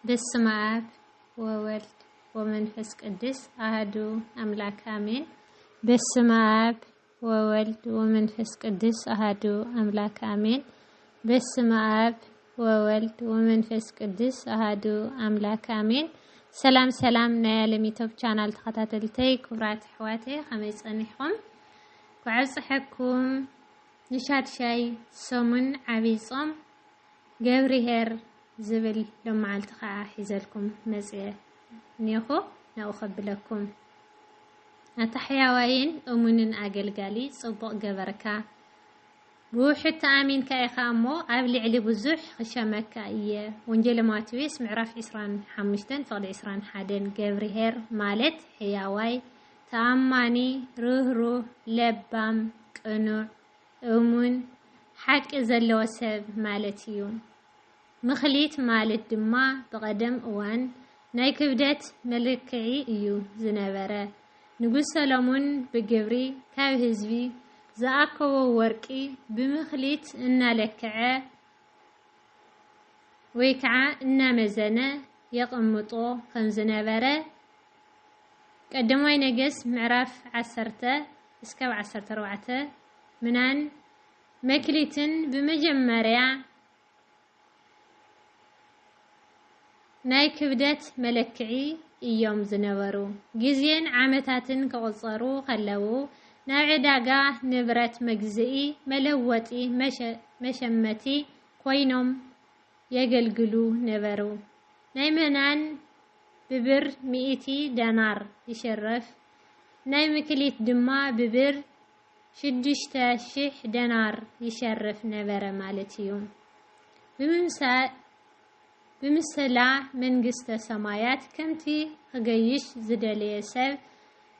በስመ አብ ወወልድ ወመንፈስ ቅዱስ አሐዱ አምላክ አሜን። በስመ አብ ወወልድ ወመንፈስ ቅዱስ አሐዱ አምላክ አሜን። በስመ አብ ወወልድ ወመንፈስ ቅዱስ አሐዱ አምላክ አሜን። ሰላም ሰላም ናይ ዓለም ዩቲዩብ ቻናል ተኸታተልተይ ክብራት ኣሕዋተይ ከመይ ፀኒሕኩም? ክዕብፅሐኩም ንሻድሻይ ሰሙን ዓብይ ጾም ገብርሄር ዝብል ለማዓልቲ ከዓ ሒዘልኩም መፅአ ኒኹ ናብኡ ከብለኩም ኣታሕያዋይን እሙንን ኣገልጋሊ ፅቡቕ ገበርካ ብውሕድ ተኣሚንካ ኢኻ እሞ ኣብ ልዕሊ ብዙሕ ክሸመካ እየ። ወንጌል ማቴዎስ ምዕራፍ 25 ፍቕዲ 21 ገብርሄር ማለት ሕያዋይ ተኣማኒ ርህሩህ ለባም ቅኑዕ እሙን ሓቂ ዘለዎ ሰብ ማለት እዩ። ምኽሊት ማለት ድማ በቀደም እዋን ናይ ክብደት መልክዒ እዩ ዝነበረ። ንጉስ ሰሎሞን ብግብሪ ካብ ህዝቢ ዝኣከቦ ወርቂ ብምኽሊት እናለክዐ ወይ ከዓ እናመዘነ የቕምጦ ከም ዝነበረ ቀዳማይ ነገሥት ምዕራፍ 10 እስካብ 14 ምናን መክሊትን በመጀመሪያ ናይ ክብደት መለክዒ እዮም ዝነበሩ። ጊዜን ዓመታትን ከቆፀሩ ከለው ናብ ዕዳጋ ንብረት መግዝኢ መለወጢ መሸመቲ ኮይኖም የገልግሉ ነበሩ። ናይ መናን ብብር 100 ዲናር ይሸርፍ፣ ናይ መክሊት ድማ ብብር 6000 ዲናር ይሸርፍ ነበረ ማለት እዩ። ብምስላ መንግስተ ሰማያት ከምቲ ክገይሽ ዝደለየ ሰብ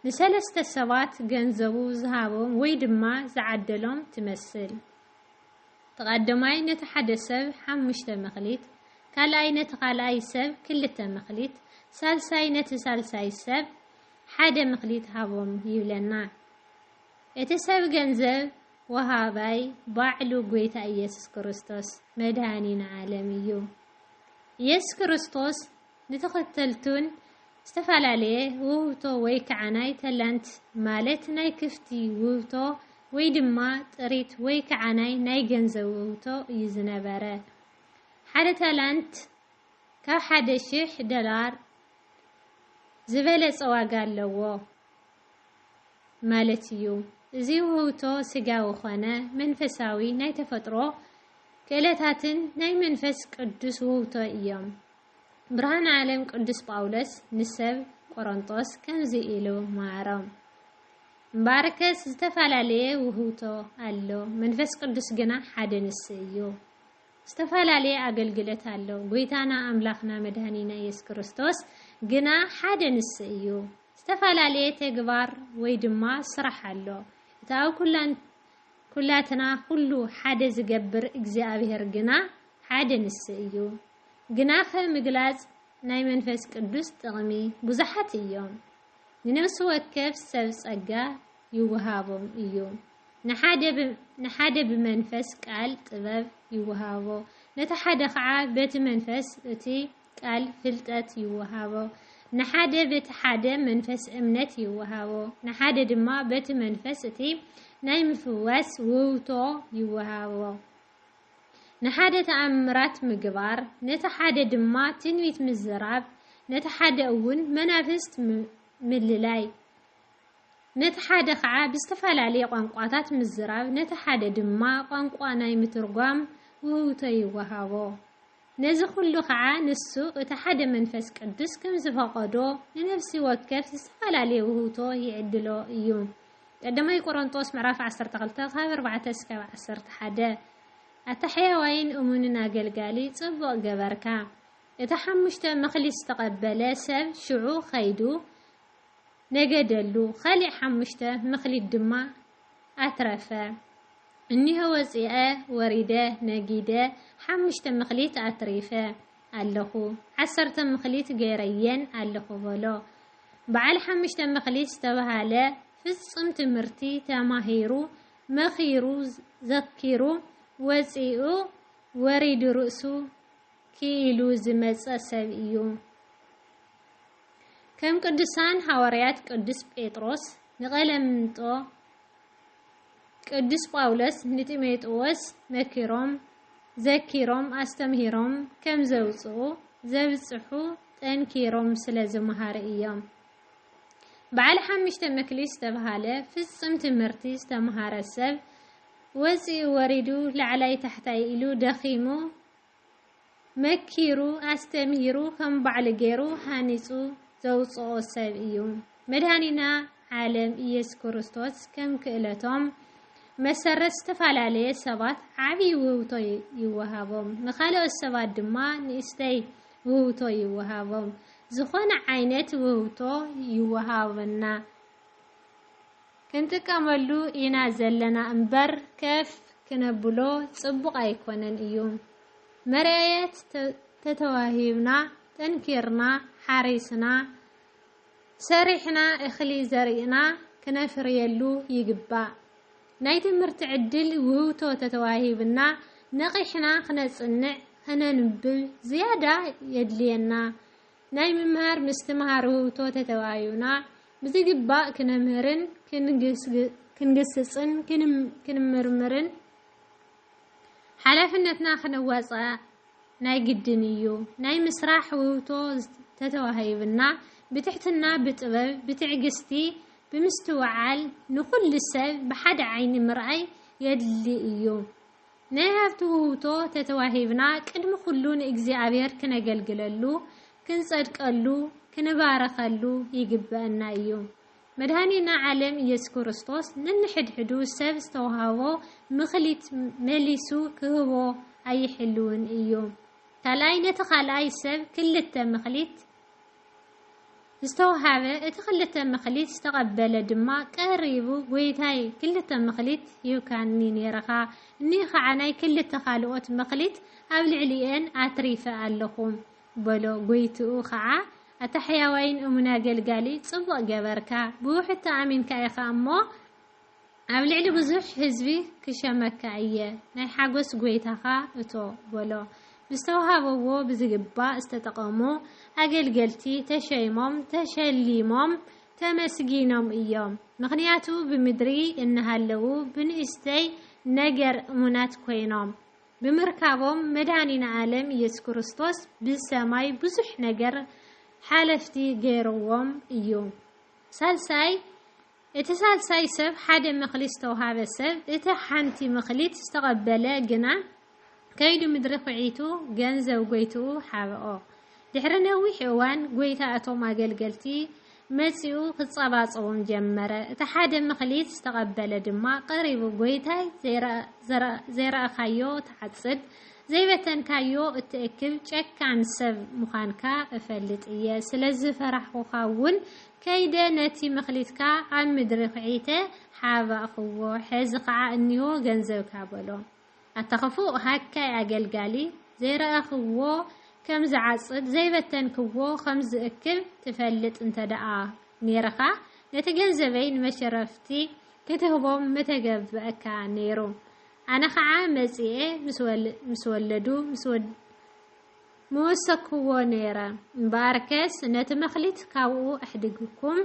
ንሰለስተ ሰባት ገንዘቡ ዝሃቦም ወይ ድማ ዝዓደሎም ትመስል። ተቀዳማይ ነቲ ሓደ ሰብ 5 መክሊት፣ ካልኣይ ነቲ ካልኣይ ሰብ 2 መክሊት፣ ሳልሳይ ነቲ ሳልሳይ ሰብ 1 መክሊት ሃቦም ይብለና። እቲ ሰብ ገንዘብ ወሃባይ ባዕሉ ጎይታ ኢየሱስ ክርስቶስ መድኃኒና ዓለም እዩ። ኢየሱስ ክርስቶስ ንተኸተልቱን ዝተፋላለየ ውህብቶ ወይ ከዓ ናይ ተላንት ማለት ናይ ክፍቲ ውህብቶ ወይ ድማ ጥሪት ወይ ከዓ ናይ ገንዘብ ውህብቶ እዩ ዝነበረ። ሓደ ተላንት ካብ 1000 ዶላር ዝበለፀ ዋጋ ኣለዎ ማለት እዩ። እዚ ውህብቶ ስጋዊ ኮነ መንፈሳዊ ናይ ተፈጥሮ ክእለታትን ናይ መንፈስ ቅዱስ ውህብቶ እዮም። ብርሃን ዓለም ቅዱስ ጳውሎስ ንሰብ ቆሮንቶስ ከምዚ ኢሉ ማዕሮም እምበረከስ ዝተፋላለየ ውህብቶ ኣሎ፣ መንፈስ ቅዱስ ግና ሓደ ንስ እዩ። ዝተፋላለየ ኣገልግሎት ኣሎ፣ ጎይታና ኣምላኽና መድኃኒና ኢየሱስ ክርስቶስ ግና ሓደ ንስ እዩ። ዝተፋላለየ ተግባር ወይ ድማ ስራሕ ኣሎ፣ እታ ኩላትና ሁሉ ሓደ ዝገብር እግዚአብሔር ግና ሓደ ንስ እዩ። ግና ከምግላጽ ናይ መንፈስ ቅዱስ ጥቕሚ ብዙሓት እዮም። ንነፍሲ ወከፍ ሰብ ጸጋ ይወሃቦም እዩ። ንሓደ ብመንፈስ ቃል ጥበብ ይወሃቦ፣ ነቲ ሓደ ከዓ በቲ መንፈስ እቲ ቃል ፍልጠት ይወሃቦ፣ ንሓደ በቲ ሓደ መንፈስ እምነት ይወሃቦ፣ ንሓደ ድማ በቲ መንፈስ እቲ ናይ ምፍዋስ ውህብቶ ይወሃቦ፣ ንሓደ ተኣምራት ምግባር፣ ነቲ ሓደ ድማ ትንቢት ምዝራብ፣ ነቲ ሓደ እውን መናፍስት ምልላይ፣ ነቲ ሓደ ከዓ ብዝተፈላለየ ቋንቋታት ምዝራብ፣ ነቲ ሓደ ድማ ቋንቋ ናይ ምትርጓም ውህብቶ ይወሃቦ። ነዚ ኩሉ ከዓ ንሱ እቲ ሓደ መንፈስ ቅዱስ ከም ዝፈቀዶ ንነፍሲ ወከፍ ዝተፈላለዩ ውህብቶ ይዕድሎ እዩ። ቀዳማይ ቆሮንቶስ ምዕራፍ 12 ካብ 4 እስካብ 11 ኣታሕያዋይን እሙንን ኣገልጋሊ ፅቡቕ ገበርካ። እቲ 5 መክሊት ዝተቀበለ ሰብ ሽዑ ኸይዱ ነገደሉ፣ ካሊእ 5 መክሊት ድማ ኣትረፈ። እኒሆ ወፂአ ወሪደ ነጊደ 5 መክሊት ኣትሪፈ ኣለኹ፣ 10 መክሊት ገይረየን ኣለኹ በሎ። በዓል 5 መክሊት ዝተባሃለ ፍጹም ትምህርቲ ተማሂሩ መኺሩ ዘኪሩ ወፂኡ ወሪዱ ርእሱ كيلو زمص سب እዩ كم قدسان حواريات قدس بطرس نقلمنጦ قدس ጳውሎስ ንጢሞቴዎስ መኪሮም ዘኪሮም አስተምሂሮም ከም ዘውጽኡ ዘብጽሑ ጠንኪሮም ስለዝመሃረ እዮም بعد 5 መክሊት ተባሃለ ፍጽም ትምህርቲ ዝተመሃረ ሰብ ወጽኡ ወሪዱ ለዕላይ ታሕታይ ኢሉ ደኺሙ መኪሩ አስተምሂሩ ከም ባዕል ገይሩ ሃኒጹ ዘውጽኦ ሰብ እዩ መድኃኒና ዓለም ኢየሱስ ክርስቶስ ከም ክእለቶም መሰረት ዝተፋላለየ ሰባት ዓቢ ውህብቶ ይወሃቦም ንኻልኦት ሰባት ድማ ንእስተይ ውህብቶ ይወሃቦም ዝኾነ ዓይነት ውህብቶ ይወሃበና ክንጥቀመሉ ኢና ዘለና እምበር ከፍ ክነብሎ ጽቡቕ ኣይኮነን እዩ መርአየት ተተዋሂብና ጠንኪርና ሓሪስና ሰሪሕና እኽሊ ዘርኢና ክነፍርየሉ ይግባእ ናይ ትምህርቲ ዕድል ውህብቶ ተተዋሂብና ነቂሕና ክነጽንዕ ክነንብብ ዝያዳ የድልየና ናይ ምምሃር ምስትምሃር ውህብቶ ተተዋሂብና ብዝግባእ ክነምህርን ክንግስጽን ክንምርምርን ሓላፍነትና ክነዋጽእ ናይ ግድን እዩ ናይ ምስራሕ ውህብቶ ተተዋሂብና ብትሕትና ብጥበብ ብትዕግስቲ ብምስትውዓል ንኩሉ ሰብ በሓደ ዓይኒ ምርኣይ የድሊ እዩ ናይ ሃብቲ ውህብቶ ተተዋሂብና ቅድሚ ኩሉ ንእግዚአብሔር ክነገልግለሉ ክንጸድቀሉ ክንባረኸሉ ይግባአና እዩ መድኃኒና ዓለም ኢየሱስ ክርስቶስ ንንሕድሕዱ ሰብ ዝተዋሃቦ ምኽሊት መሊሱ ክህቦ ኣይሕልውን እዩ ካልኣይ ነቲ ካልኣይ ሰብ ክልተ ምኽሊት ዝተዋሃበ እቲ ክልተ ምኽሊት ዝተቀበለ ድማ ቀሪቡ ጎይታይ ክልተ ምኽሊት ይውካኒ ነይረኻ እኒ ከዓ ናይ ክልተ ካልኦት ምኽሊት ኣብ ልዕሊአን ኣትሪፈ ኣለኹም በሎ ጎይትኡ ከዓ ኣታሕያዋይን እሙና ገልጋሊ ጽቡቕ ገበርካ ብውሕቲ ኣሚንካ ኢኻ እሞ ኣብ ልዕሊ ብዙሕ ህዝቢ ክሸመካ እየ ናይ ሓጎስ ጎይታኻ እቶ በሎ ብዝተዋሃበዎ ብዝግባእ ዝተጠቐሙ ኣገልገልቲ ተሸይሞም ተሸሊሞም ተመስጊኖም እዮም ምኽንያቱ ብምድሪ እንሃለዉ ብንእስተይ ነገር እሙናት ኮይኖም ብምርካቦም መድኃኒና ዓለም ኢየሱስ ክርስቶስ ብሰማይ ብዙሕ ነገር ሓለፍቲ ገይርዎም እዩ ሳልሳይ እቲ ሳልሳይ ሰብ ሓደ ምኽሊት ዝተዋሃበ ሰብ እቲ ሓንቲ ምኽሊት ዝተቀበለ ግና ከይዱ ምድሪ ኹዒቱ ገንዘብ ጎይትኡ ሓብኦ ድሕሪ ነዊሕ እዋን ጎይታ እቶም ኣገልገልቲ መጺኡ ክጸባጸቦም ጀመረ እቲ ሓደ ምኽሊት ዝተቀበለ ድማ ቀሪቡ ጎይታይ ዘይረኣኻዮ ተዓጽድ ዘይበተንካዮ እትእክብ ጨካን ሰብ ምዃንካ እፈልጥ እየ ስለዚ ፈራሕኹኻ እውን ከይደ ነቲ ምኽሊትካ ኣብ ምድሪ ኹዒተ ሓባእኽዎ ሕዚ ከዓ እንሆ ገንዘብካ በሎ ኣተኸፉእ ሃካይ ኣገልጋሊ ዘይረኣኽዎ ከም ዝዓጽድ ዘይበተንክዎ ከም ዝእክብ ትፈልጥ እንተደኣ ነይረኻ ነቲ ገንዘበይ ንመሸረፍቲ ክትህቦም መተገብአካ ነይሩ ኣነ ከዓ መጺኤ ምስ ወለዱ ምወሰክዎ ነይረ እምበኣርከስ ነቲ መኽሊት ካብኡ ኣሕድግኩም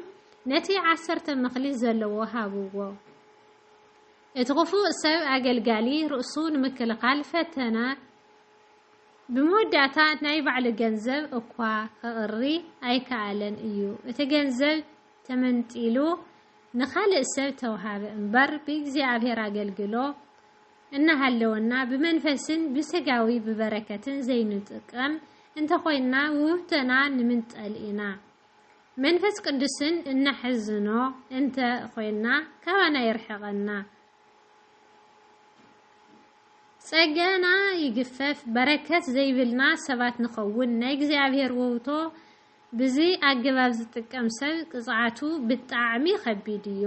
ነቲ 10 መኽሊት ዘለዎ ሃብዎ እቲ ክፉእ ሰብ ኣገልጋሊ ርእሱ ንምክልኻል ፈተነ ብመወዳእታ ናይ ባዕሉ ገንዘብ እኳ ከቕሪ ኣይከኣለን እዩ እቲ ገንዘብ ተመንጢሉ ንኻልእ ሰብ ተዋሃበ እምበር ብእግዚአብሔር ኣገልግሎ እናሃለወና ብመንፈስን ብስጋዊ ብበረከትን ዘይንጥቀም እንተኾይና ውህብተና ንምንጠልኢና መንፈስ ቅዱስን እናሕዝኖ እንተ ኮይና ካባና ይርሕቐና ጸጋና ይግፈፍ በረከት ዘይብልና ሰባት ንኸውን ናይ እግዚአብሔር ውህብቶ ብዚ ኣገባብ ዝጥቀም ሰብ ቅጽዓቱ ብጣዕሚ ከቢድ እዩ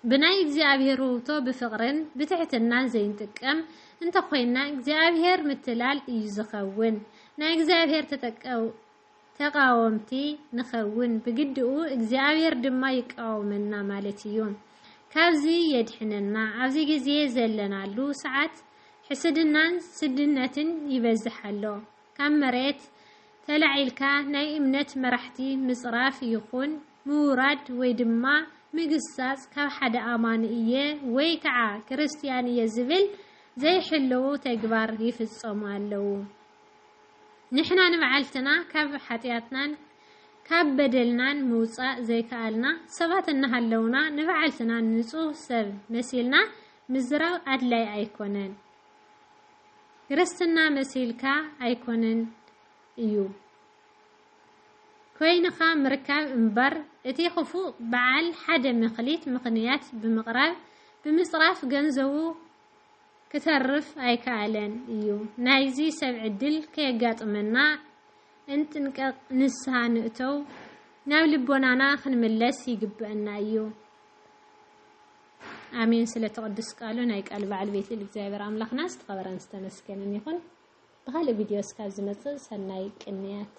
ብናይ እግዚአብሔር ውህብቶ ብፍቅርን ብትሕትናን ዘይንጥቀም እንተ ኮይና እግዚአብሔር ምትላል እዩ ዝኸውን ናይ እግዚአብሔር ተቃወምቲ ንኸውን ብግድኡ እግዚአብሔር ድማ ይቃወመና ማለት እዩ ካብዚ የድሕነና ኣብዚ ግዜ ዘለናሉ ሰዓት ሕስድናን ስድነትን ይበዝሓሎ كم مريت تلعيلك ناي إمنت مرحتي مصراف يخون مورد ويدما مقصاص كاب حدا آمانية ويكعا كريستيانية زبل زي حلو تكبر يفصم علو نحنا نبعلتنا كاب حتياتنا كاب بدلنا موصا زي كالنا سباتنا هلونا نبعلتنا نصوح سب مسيلنا مزراو أدلي أيكونن كريستنا مسيلكا أيكونن إيو كوينخا مركب انبر اتي خفو بعل حدا مخليت مقنيات بمقرب بمصراف جنزو كترف اي كالن ايو نايزي سبع الدل كيقاط منا انت نسها نقتو ناو لبونانا خنملس يقبقنا ايو امين سلا تقدس قالو نايك قلب على البيت الإግዚአብሔር አምላክና ስተቀበረን ስተመስገን ይሁን በኋላ ቪዲዮ እስካዝመጽ ሰናይ ቅንያት